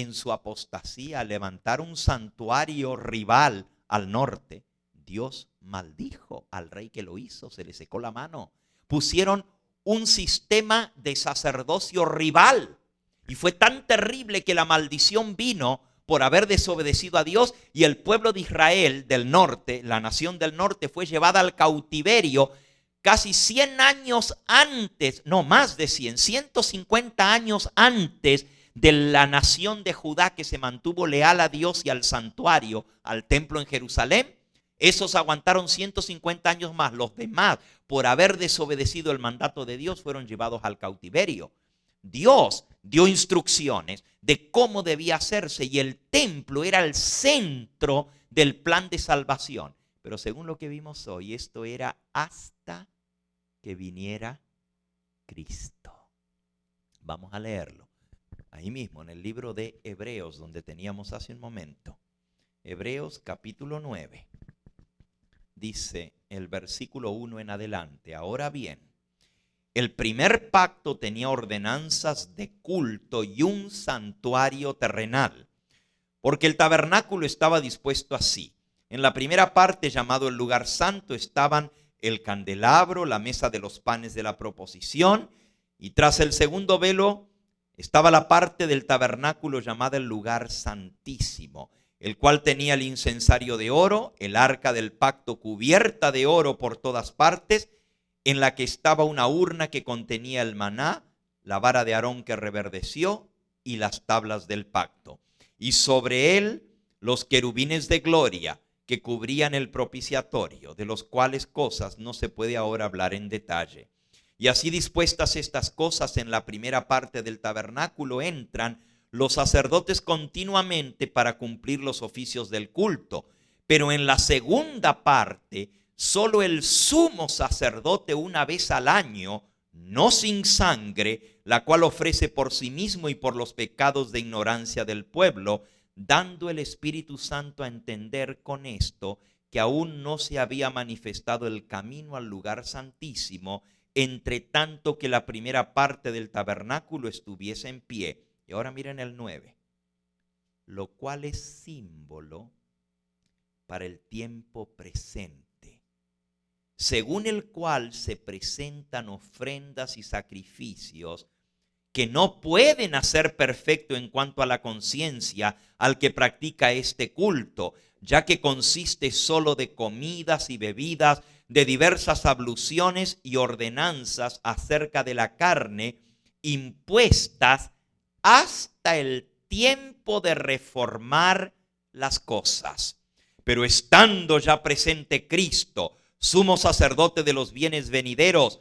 en su apostasía, al levantar un santuario rival al norte, Dios maldijo al rey que lo hizo, se le secó la mano. Pusieron un sistema de sacerdocio rival y fue tan terrible que la maldición vino por haber desobedecido a Dios, y el pueblo de Israel del norte, la nación del norte, fue llevada al cautiverio casi 100 años antes, no más de 100, 150 años antes de la nación de Judá, que se mantuvo leal a Dios y al santuario, al templo en Jerusalén. Esos aguantaron 150 años más. Los demás, por haber desobedecido el mandato de Dios, fueron llevados al cautiverio. Dios dio instrucciones de cómo debía hacerse, y el templo era el centro del plan de salvación. Pero según lo que vimos hoy, esto era hasta que viniera Cristo. Vamos a leerlo ahí mismo en el libro de Hebreos, donde teníamos hace un momento. Hebreos capítulo 9. Dice el versículo 1 en adelante: ahora bien, el primer pacto tenía ordenanzas de culto y un santuario terrenal, porque el tabernáculo estaba dispuesto así. En la primera parte, llamado el lugar santo, estaban el candelabro, la mesa de los panes de la proposición, y tras el segundo velo estaba la parte del tabernáculo llamada el lugar santísimo, el cual tenía el incensario de oro, el arca del pacto cubierta de oro por todas partes, en la que estaba una urna que contenía el maná, la vara de Aarón que reverdeció y las tablas del pacto. Y sobre él los querubines de gloria que cubrían el propiciatorio, de los cuales cosas no se puede ahora hablar en detalle. Y así dispuestas estas cosas, en la primera parte del tabernáculo entran los sacerdotes continuamente para cumplir los oficios del culto. Pero en la segunda parte, solo el sumo sacerdote una vez al año, no sin sangre, la cual ofrece por sí mismo y por los pecados de ignorancia del pueblo, dando el Espíritu Santo a entender con esto que aún no se había manifestado el camino al lugar santísimo, entre tanto que la primera parte del tabernáculo estuviese en pie. Y ahora miren el 9, lo cual es símbolo para el tiempo presente, según el cual se presentan ofrendas y sacrificios que no pueden hacer perfecto en cuanto a la conciencia al que practica este culto, ya que consiste solo de comidas y bebidas, de diversas abluciones y ordenanzas acerca de la carne, impuestas hasta el tiempo de reformar las cosas. Pero estando ya presente Cristo, sumo sacerdote de los bienes venideros,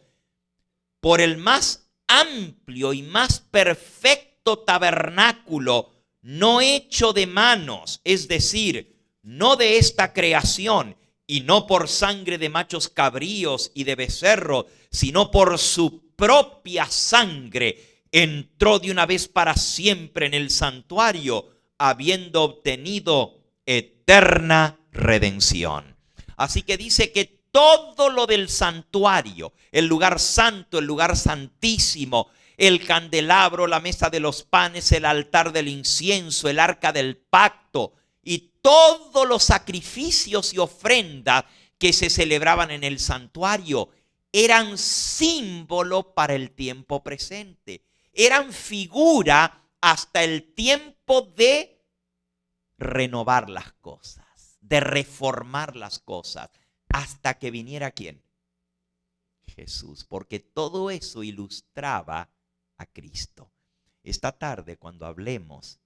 por el más amplio y más perfecto tabernáculo, no hecho de manos, es decir, no de esta creación, y no por sangre de machos cabríos y de becerros, sino por su propia sangre, entró de una vez para siempre en el santuario, habiendo obtenido eterna redención. Así que dice que todo lo del santuario, el lugar santo, el lugar santísimo, el candelabro, la mesa de los panes, el altar del incienso, el arca del pacto y todos los sacrificios y ofrendas que se celebraban en el santuario eran símbolo para el tiempo presente. Eran figura hasta el tiempo de renovar las cosas, de reformar las cosas, hasta que viniera ¿quién? Jesús, porque todo eso ilustraba a Cristo. Esta tarde, cuando hablemos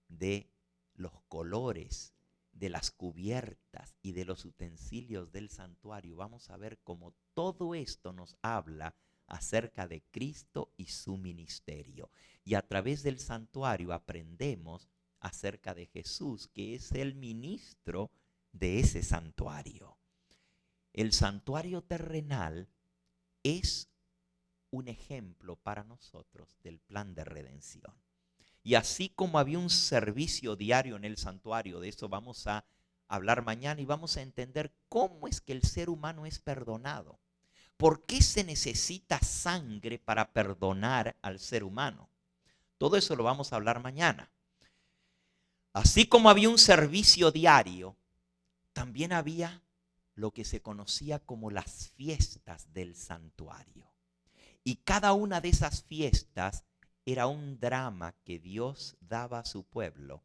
de los colores, de las cubiertas y de los utensilios del santuario, vamos a ver cómo todo esto nos habla acerca de Cristo y su ministerio. Y a través del santuario aprendemos acerca de Jesús, que es el ministro de ese santuario. El santuario terrenal es un ejemplo para nosotros del plan de redención. Y así como había un servicio diario en el santuario, de eso vamos a hablar mañana, y vamos a entender cómo es que el ser humano es perdonado. ¿Por qué se necesita sangre para perdonar al ser humano? Todo eso lo vamos a hablar mañana. Así como había un servicio diario, también había lo que se conocía como las fiestas del santuario. Y cada una de esas fiestas era un drama que Dios daba a su pueblo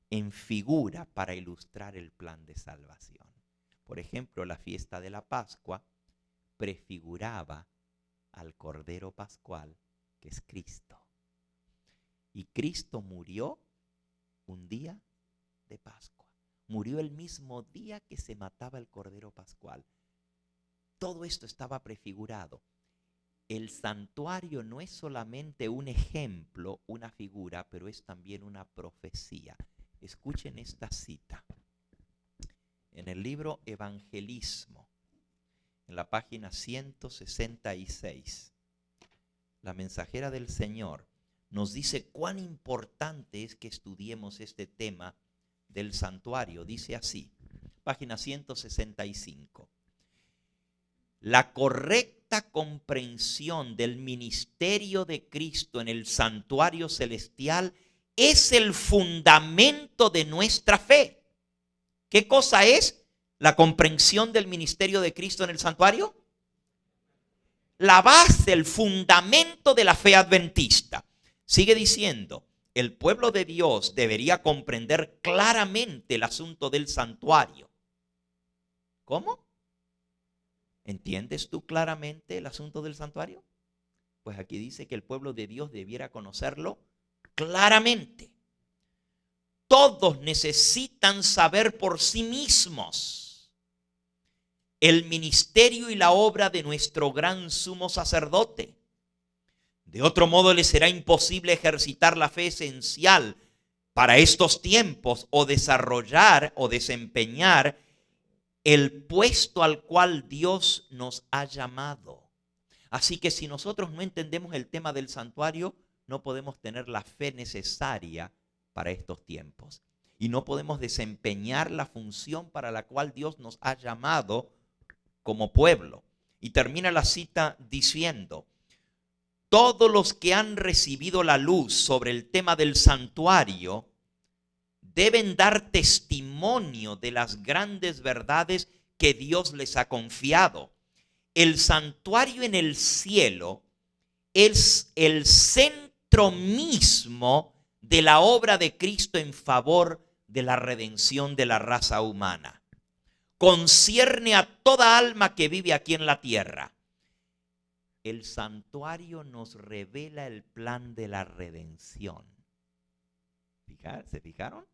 en figura para ilustrar el plan de salvación. Por ejemplo, la fiesta de la Pascua prefiguraba al Cordero Pascual, que es Cristo. Y Cristo murió un día de Pascua. Murió el mismo día que se mataba el Cordero Pascual. Todo esto estaba prefigurado. El santuario no es solamente un ejemplo, una figura, pero es también una profecía. Escuchen esta cita. En el libro Evangelismo, en la página 166, la mensajera del Señor nos dice cuán importante es que estudiemos este tema del santuario. Dice así, página 165. La correcta comprensión del ministerio de Cristo en el santuario celestial es el fundamento de nuestra fe. ¿Qué cosa es la comprensión del ministerio de Cristo en el santuario? La base, el fundamento de la fe adventista. Sigue diciendo, el pueblo de Dios debería comprender claramente el asunto del santuario. ¿Cómo? ¿Entiendes tú claramente el asunto del santuario? Pues aquí dice que el pueblo de Dios debiera conocerlo claramente. Todos necesitan saber por sí mismos el ministerio y la obra de nuestro gran sumo sacerdote. De otro modo, les será imposible ejercitar la fe esencial para estos tiempos o desarrollar o desempeñar el puesto al cual Dios nos ha llamado. Así que si nosotros no entendemos el tema del santuario, no podemos tener la fe necesaria para estos tiempos. Y no podemos desempeñar la función para la cual Dios nos ha llamado como pueblo. Y termina la cita diciendo, todos los que han recibido la luz sobre el tema del santuario deben dar testimonio de las grandes verdades que Dios les ha confiado. El santuario en el cielo es el centro mismo de la obra de Cristo en favor de la redención de la raza humana. Concierne a toda alma que vive aquí en la tierra. El santuario nos revela el plan de la redención. ¿Se fijaron?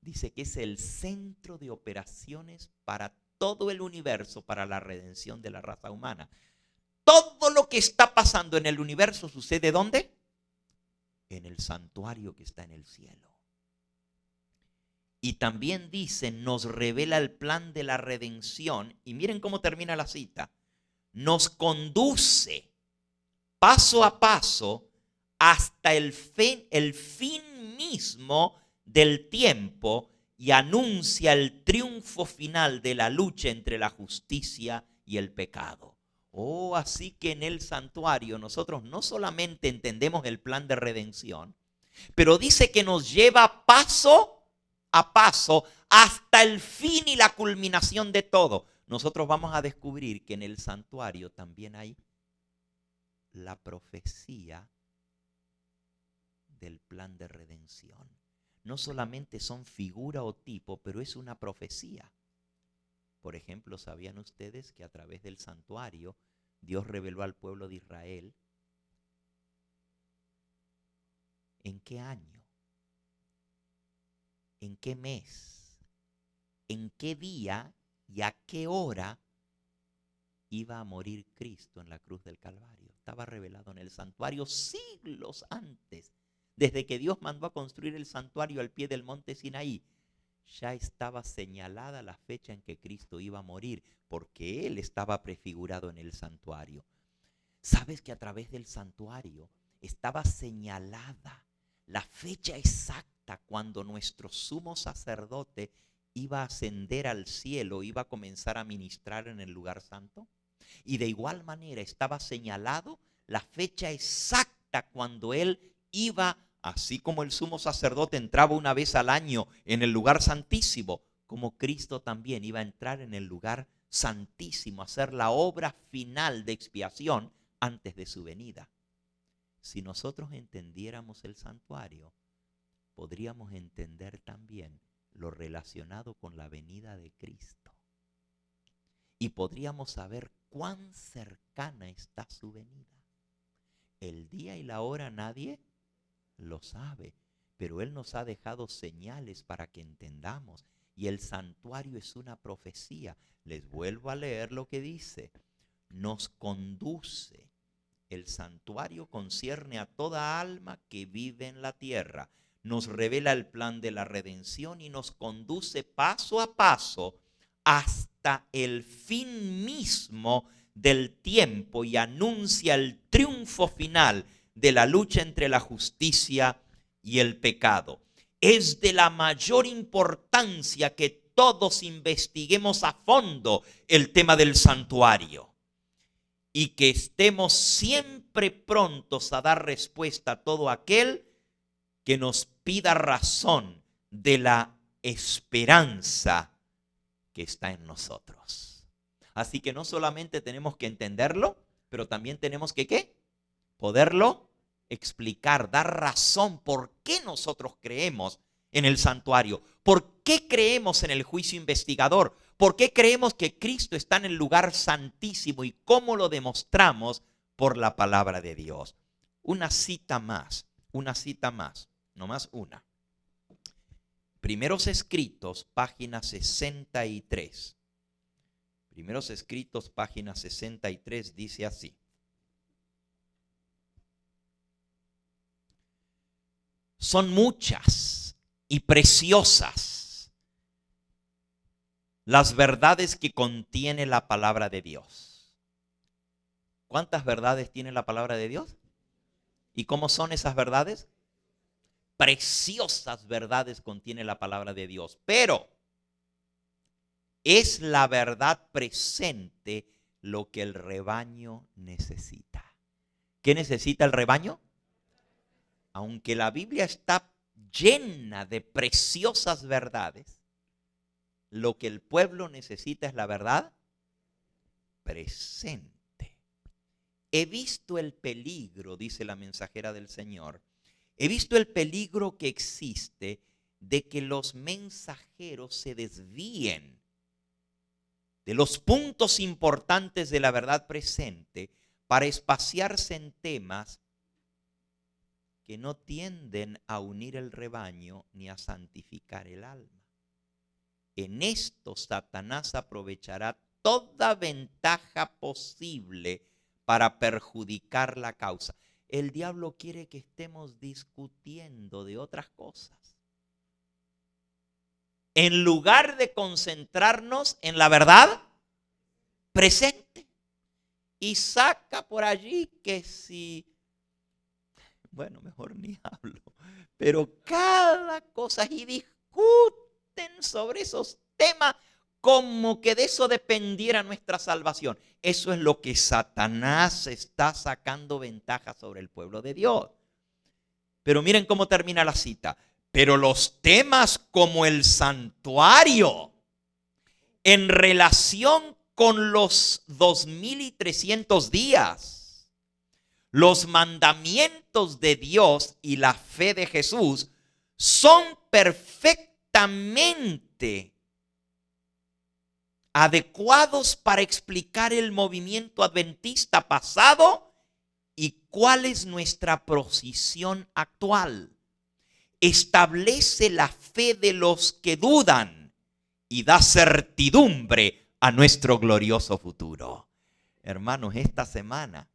Dice que es el centro de operaciones para todo el universo, para la redención de la raza humana. Todo lo que está pasando en el universo sucede ¿dónde? En el santuario que está en el cielo. Y también dice, nos revela el plan de la redención. Y miren cómo termina la cita. Nos conduce paso a paso hasta el fin mismo del tiempo y anuncia el triunfo final de la lucha entre la justicia y el pecado. Oh, así que en el santuario nosotros no solamente entendemos el plan de redención, pero dice que nos lleva paso a paso hasta el fin y la culminación de todo. Nosotros vamos a descubrir que en el santuario también hay la profecía del plan de redención. No solamente son figura o tipo, pero es una profecía. Por ejemplo, ¿sabían ustedes que a través del santuario Dios reveló al pueblo de Israel en qué año, en qué mes, en qué día y a qué hora iba a morir Cristo en la cruz del Calvario? Estaba revelado en el santuario siglos antes. Desde que Dios mandó a construir el santuario al pie del monte Sinaí, ya estaba señalada la fecha en que Cristo iba a morir, porque Él estaba prefigurado en el santuario. ¿Sabes que a través del santuario estaba señalada la fecha exacta cuando nuestro sumo sacerdote iba a ascender al cielo, iba a comenzar a ministrar en el lugar santo? Y de igual manera estaba señalado la fecha exacta cuando Él iba Así como el sumo sacerdote entraba una vez al año en el lugar santísimo, como Cristo también iba a entrar en el lugar santísimo, a hacer la obra final de expiación antes de su venida. Si nosotros entendiéramos el santuario, podríamos entender también lo relacionado con la venida de Cristo. Y podríamos saber cuán cercana está su venida. El día y la hora nadie lo sabe, pero Él nos ha dejado señales para que entendamos. Y el santuario es una profecía. Les vuelvo a leer lo que dice. Nos conduce. El santuario concierne a toda alma que vive en la tierra. Nos revela el plan de la redención y nos conduce paso a paso hasta el fin mismo del tiempo y anuncia el triunfo final de la lucha entre la justicia y el pecado. Es de la mayor importancia que todos investiguemos a fondo el tema del santuario y que estemos siempre prontos a dar respuesta a todo aquel que nos pida razón de la esperanza que está en nosotros. Así que no solamente tenemos que entenderlo, pero también tenemos que ¿qué? Poderlo explicar, dar razón por qué nosotros creemos en el santuario, por qué creemos en el juicio investigador, por qué creemos que Cristo está en el lugar santísimo y cómo lo demostramos por la palabra de Dios. Una cita más, nomás una. Primeros Escritos, página 63. Primeros Escritos, página 63, dice así. Son muchas y preciosas las verdades que contiene la palabra de Dios. ¿Cuántas verdades tiene la palabra de Dios? ¿Y cómo son esas verdades? Preciosas verdades contiene la palabra de Dios, pero es la verdad presente lo que el rebaño necesita. ¿Qué necesita el rebaño? Aunque la Biblia está llena de preciosas verdades, lo que el pueblo necesita es la verdad presente. He visto el peligro, dice la mensajera del Señor, he visto el peligro que existe de que los mensajeros se desvíen de los puntos importantes de la verdad presente para espaciarse en temas que no tienden a unir el rebaño ni a santificar el alma. En esto Satanás aprovechará toda ventaja posible para perjudicar la causa. El diablo quiere que estemos discutiendo de otras cosas, en lugar de concentrarnos en la verdad presente. Y saca por allí que si, bueno, mejor ni hablo, pero cada cosa, y discuten sobre esos temas como que de eso dependiera nuestra salvación. Eso es lo que Satanás está sacando ventaja sobre el pueblo de Dios. Pero miren cómo termina la cita. Pero los temas como el santuario, en relación con los 2300 días, los mandamientos de Dios y la fe de Jesús, son perfectamente adecuados para explicar el movimiento adventista pasado y cuál es nuestra posición actual. Establece la fe de los que dudan y da certidumbre a nuestro glorioso futuro. Hermanos, esta semana,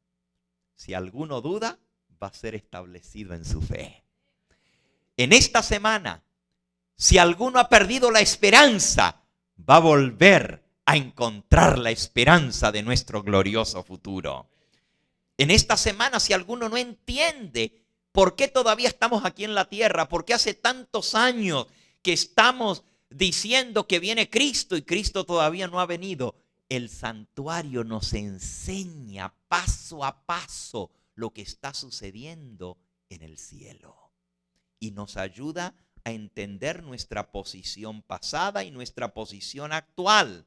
si alguno duda, va a ser establecido en su fe. En esta semana, si alguno ha perdido la esperanza, va a volver a encontrar la esperanza de nuestro glorioso futuro. En esta semana, si alguno no entiende por qué todavía estamos aquí en la tierra, por qué hace tantos años que estamos diciendo que viene Cristo y Cristo todavía no ha venido, el santuario nos enseña paso a paso lo que está sucediendo en el cielo. y nos ayuda a entender nuestra posición pasada y nuestra posición actual.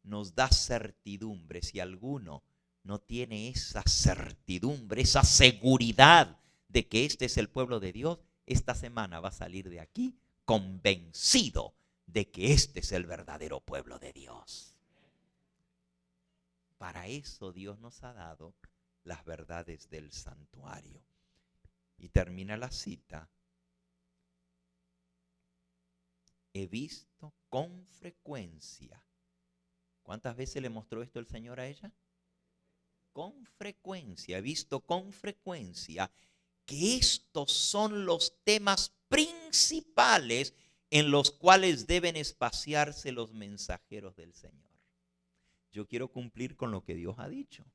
Nos da certidumbre. Si alguno no tiene esa certidumbre, esa seguridad de que este es el pueblo de Dios, esta semana va a salir de aquí convencido de que este es el verdadero pueblo de Dios. Para eso Dios nos ha dado las verdades del santuario. Y termina la cita. He visto con frecuencia. ¿Cuántas veces le mostró esto el Señor a ella? Con frecuencia. He visto con frecuencia que estos son los temas principales en los cuales deben espaciarse los mensajeros del Señor. Yo quiero cumplir con lo que Dios ha dicho.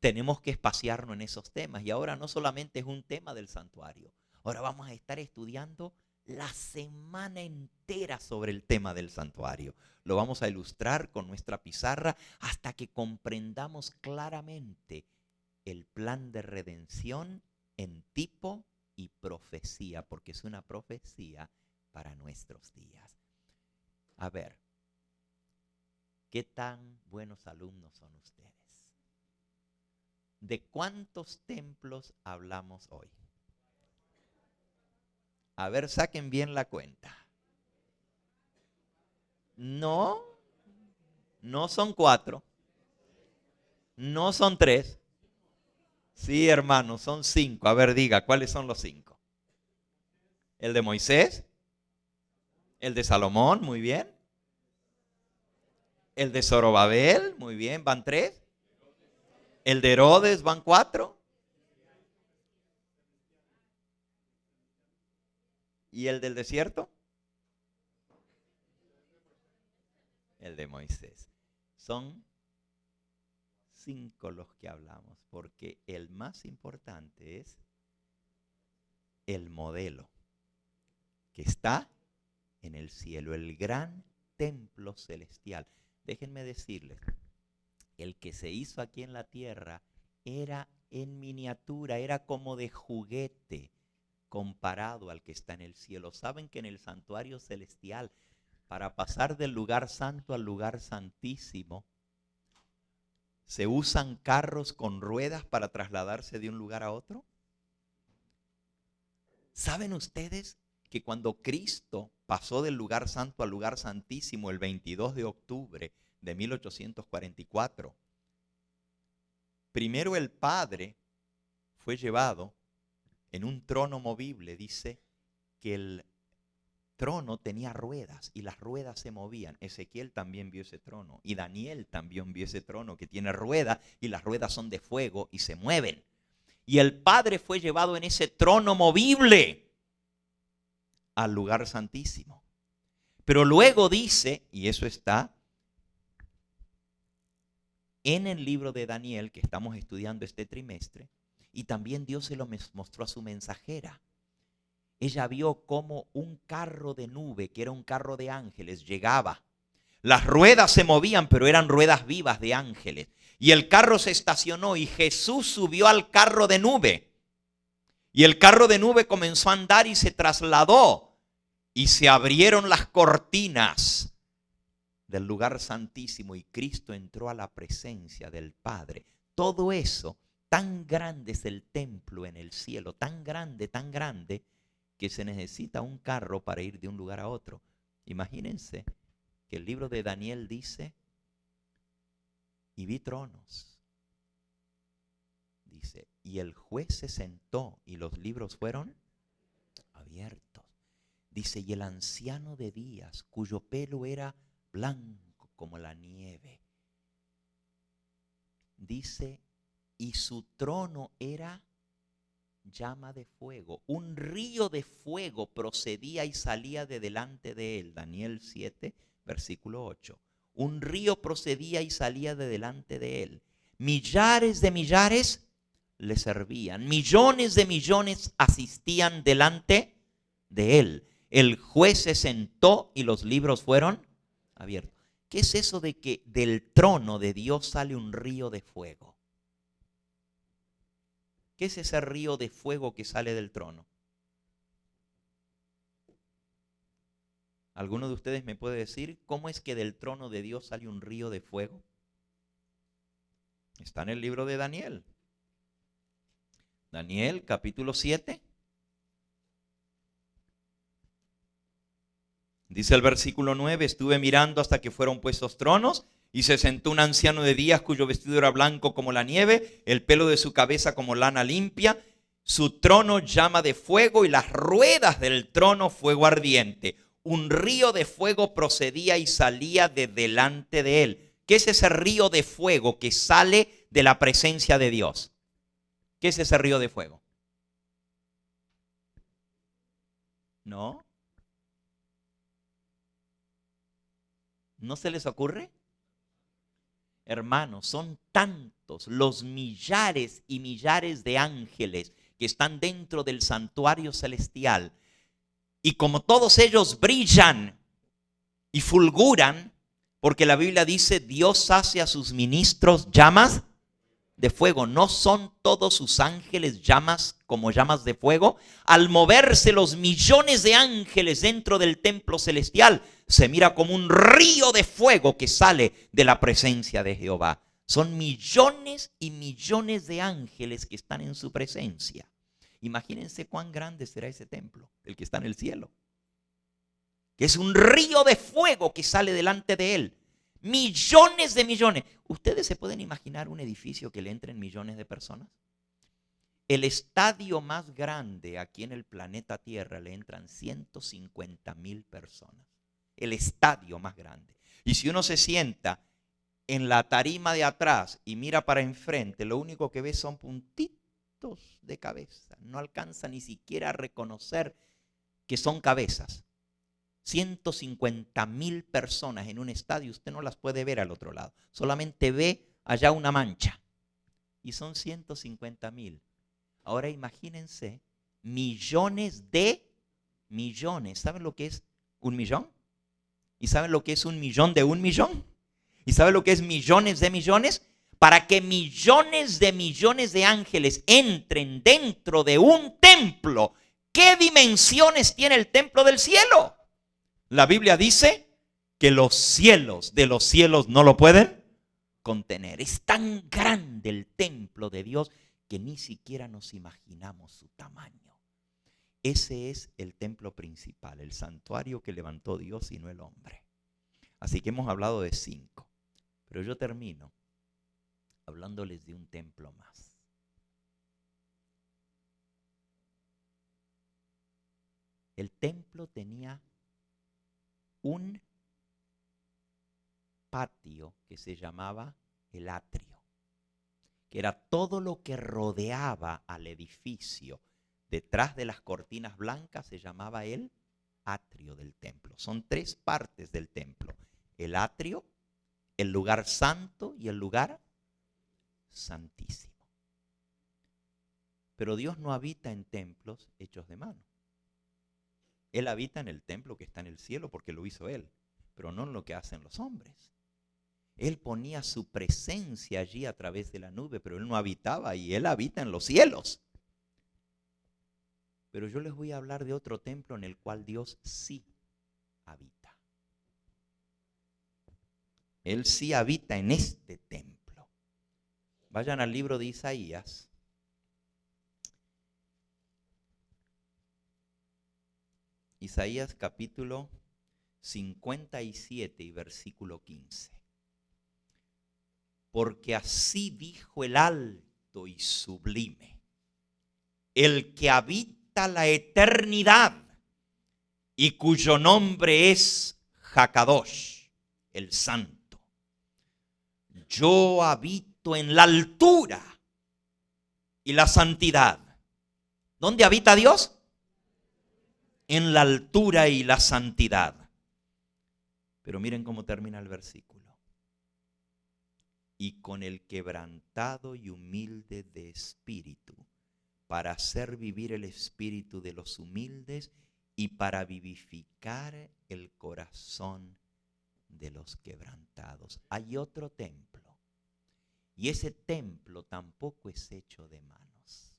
Tenemos que espaciarnos en esos temas. Y ahora no solamente es un tema del santuario. Ahora vamos a estar estudiando la semana entera sobre el tema del santuario. Lo vamos a ilustrar con nuestra pizarra hasta que comprendamos claramente el plan de redención en tipo y profecía, porque es una profecía para nuestros días. A ver, ¿qué tan buenos alumnos son ustedes? ¿De cuántos templos hablamos hoy? A ver, saquen bien la cuenta. No, no son 4. No son 3. Sí, hermano, son 5. A ver, diga, ¿cuáles son los 5? El de Moisés. El de Salomón, muy bien. El de Zorobabel, muy bien, van 3. El de Herodes, van 4. ¿Y el del desierto? El de Moisés. Son 5 los que hablamos, porque el más importante es el modelo que está en el cielo, el gran templo celestial. Déjenme decirles, el que se hizo aquí en la tierra era en miniatura, era como de juguete comparado al que está en el cielo. Saben que en el santuario celestial, para pasar del lugar santo al lugar santísimo, ¿se usan carros con ruedas para trasladarse de un lugar a otro? ¿Saben ustedes que cuando Cristo pasó del lugar santo al lugar santísimo el 22 de octubre de 1844, primero el Padre fue llevado en un trono movible? Dice que el trono tenía ruedas y las ruedas se movían. Ezequiel también vio ese trono y Daniel también vio ese trono que tiene ruedas y las ruedas son de fuego y se mueven. Y el Padre fue llevado en ese trono movible al lugar santísimo. Pero luego dice, y eso está en el libro de Daniel que estamos estudiando este trimestre, y también Dios se lo mostró a su mensajera. Ella vio como un carro de nube, que era un carro de ángeles, llegaba. Las ruedas se movían, pero eran ruedas vivas de ángeles. Y el carro se estacionó y Jesús subió al carro de nube. Y el carro de nube comenzó a andar y se trasladó. Y se abrieron las cortinas del lugar santísimo y Cristo entró a la presencia del Padre. Todo eso, tan grande es el templo en el cielo, tan grande, que se necesita un carro para ir de un lugar a otro. Imagínense que el libro de Daniel dice, y vi tronos. Dice, y el juez se sentó y los libros fueron abiertos. Dice, y el anciano de días, cuyo pelo era blanco como la nieve. Dice, y su trono era llama de fuego. Un río de fuego procedía y salía de delante de él. Daniel 7, versículo 8. Un río procedía y salía de delante de él. Millares de millares le servían. Millones de millones asistían delante de él. El juez se sentó y los libros fueron abiertos. ¿Qué es eso de que del trono de Dios sale un río de fuego? ¿Qué es ese río de fuego que sale del trono? ¿Alguno de ustedes me puede decir cómo es que del trono de Dios sale un río de fuego? Está en el libro de Daniel. Daniel capítulo 7. Dice el versículo 9, estuve mirando hasta que fueron puestos tronos y se sentó un anciano de días cuyo vestido era blanco como la nieve, el pelo de su cabeza como lana limpia, su trono llama de fuego y las ruedas del trono fuego ardiente. Un río de fuego procedía y salía de delante de él. ¿Qué es ese río de fuego que sale de la presencia de Dios? ¿Qué es ese río de fuego? ¿No? ¿No se les ocurre? Hermanos, son tantos los millares y millares de ángeles que están dentro del santuario celestial. Y como todos ellos brillan y fulguran, porque la Biblia dice, Dios hace a sus ministros llamas de fuego. ¿No son todos sus ángeles llamas como llamas de fuego? Al moverse los millones de ángeles dentro del templo celestial, se mira como un río de fuego que sale de la presencia de Jehová. Son millones y millones de ángeles que están en su presencia. Imagínense cuán grande será ese templo, el que está en el cielo. Que es un río de fuego que sale delante de él. Millones de millones. ¿Ustedes se pueden imaginar un edificio que le entren millones de personas? El estadio más grande aquí en el planeta Tierra le entran 150,000 personas. El estadio más grande. Y si uno se sienta en la tarima de atrás y mira para enfrente, lo único que ve son puntitos de cabeza. No alcanza ni siquiera a reconocer que son cabezas. 150,000 personas en un estadio, usted no las puede ver al otro lado. Solamente ve allá una mancha. Y son 150,000. Ahora imagínense millones de millones. ¿Saben lo que es un millón? ¿Y saben lo que es un millón de un millón? ¿Y saben lo que es millones de millones? Para que millones de ángeles entren dentro de un templo. ¿Qué dimensiones tiene el templo del cielo? La Biblia dice que los cielos de los cielos no lo pueden contener. Es tan grande el templo de Dios que ni siquiera nos imaginamos su tamaño. Ese es el templo principal, el santuario que levantó Dios y no el hombre. Así que hemos hablado de 5, pero yo termino hablándoles de un templo más. El templo tenía un patio que se llamaba el atrio, que era todo lo que rodeaba al edificio. Detrás de las cortinas blancas se llamaba el atrio del templo. Son 3 partes del templo: el atrio, el lugar santo y el lugar santísimo. Pero Dios no habita en templos hechos de mano. Él habita en el templo que está en el cielo porque lo hizo Él, pero no en lo que hacen los hombres. Él ponía su presencia allí a través de la nube, pero Él no habitaba ahí. Él habita en los cielos. Pero yo les voy a hablar de otro templo en el cual Dios sí habita. Él sí habita en este templo. Vayan al libro de Isaías. Isaías capítulo 57 y versículo 15. Porque así dijo el alto y sublime, el que habita la eternidad y cuyo nombre es Jakadosh, el santo. Yo habito en la altura y la santidad. ¿Dónde habita Dios? En la altura y la santidad. Pero miren cómo termina el versículo. Y con el quebrantado y humilde de espíritu, para hacer vivir el espíritu de los humildes y para vivificar el corazón de los quebrantados. Hay otro templo, y ese templo tampoco es hecho de manos.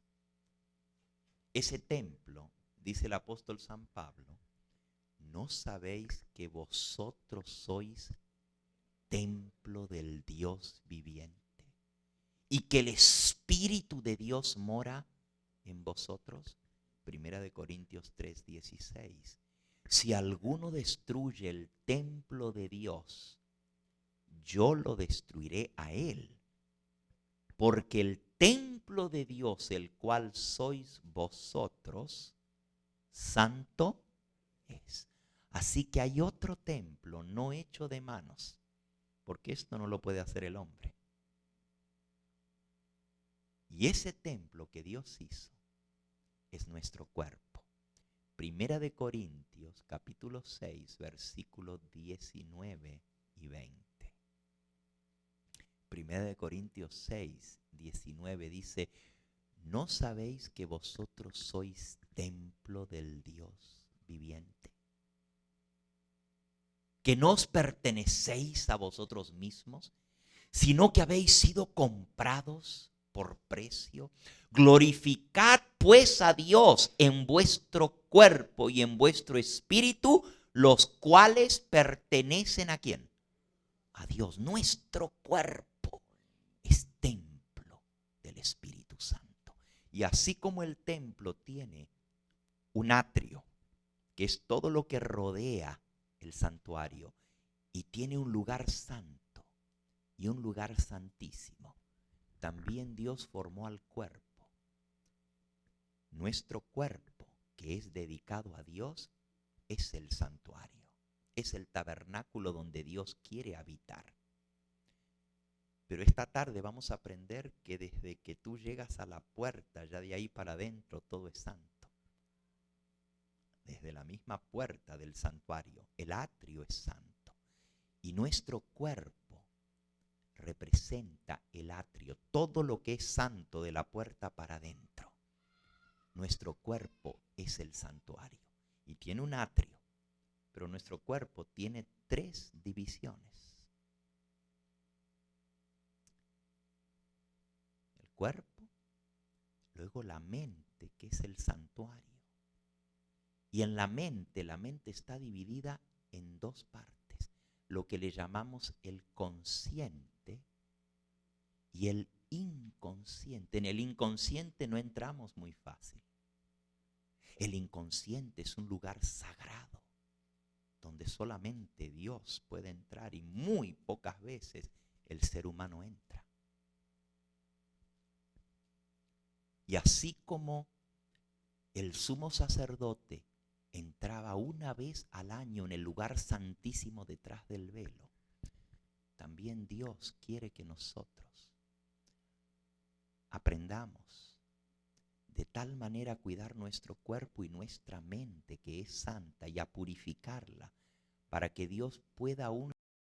Ese templo, dice el apóstol San Pablo, ¿no sabéis que vosotros sois templo del Dios viviente y que el Espíritu de Dios mora en vosotros? Primera de Corintios 3:16. Si alguno destruye el templo de Dios, yo lo destruiré a él, porque el templo de Dios, el cual sois vosotros, santo es. Así que hay otro templo no hecho de manos, porque esto no lo puede hacer el hombre. Y ese templo que Dios hizo es nuestro cuerpo. Primera de Corintios, capítulo 6, versículos 19 y 20. Primera de Corintios 6, 19 dice: ¿no sabéis que vosotros sois templo del Dios viviente? Que no os pertenecéis a vosotros mismos, sino que habéis sido comprados por precio. Glorificad pues a Dios en vuestro cuerpo y en vuestro espíritu, los cuales pertenecen ¿a quién? A Dios. Nuestro cuerpo es templo del Espíritu Santo. Y así como el templo tiene un atrio, que es todo lo que rodea el santuario, y tiene un lugar santo y un lugar santísimo, también Dios formó al cuerpo. Nuestro cuerpo, que es dedicado a Dios, es el santuario, es el tabernáculo donde Dios quiere habitar. Pero esta tarde vamos a aprender que desde que tú llegas a la puerta, ya de ahí para adentro, todo es santo. Desde la misma puerta del santuario, el atrio es santo. Y nuestro cuerpo representa el atrio, todo lo que es santo de la puerta para adentro. Nuestro cuerpo es el santuario y tiene un atrio, pero nuestro cuerpo tiene 3 divisiones. El cuerpo, luego la mente, que es el santuario. Y en la mente está dividida en 2 partes, lo que le llamamos el consciente y el inconsciente. En el inconsciente no entramos muy fácil. El inconsciente es un lugar sagrado donde solamente Dios puede entrar y muy pocas veces el ser humano entra. Y así como el sumo sacerdote entraba una vez al año en el lugar santísimo detrás del velo, también Dios quiere que nosotros aprendamos de tal manera a cuidar nuestro cuerpo y nuestra mente, que es santa, y a purificarla para que Dios pueda aún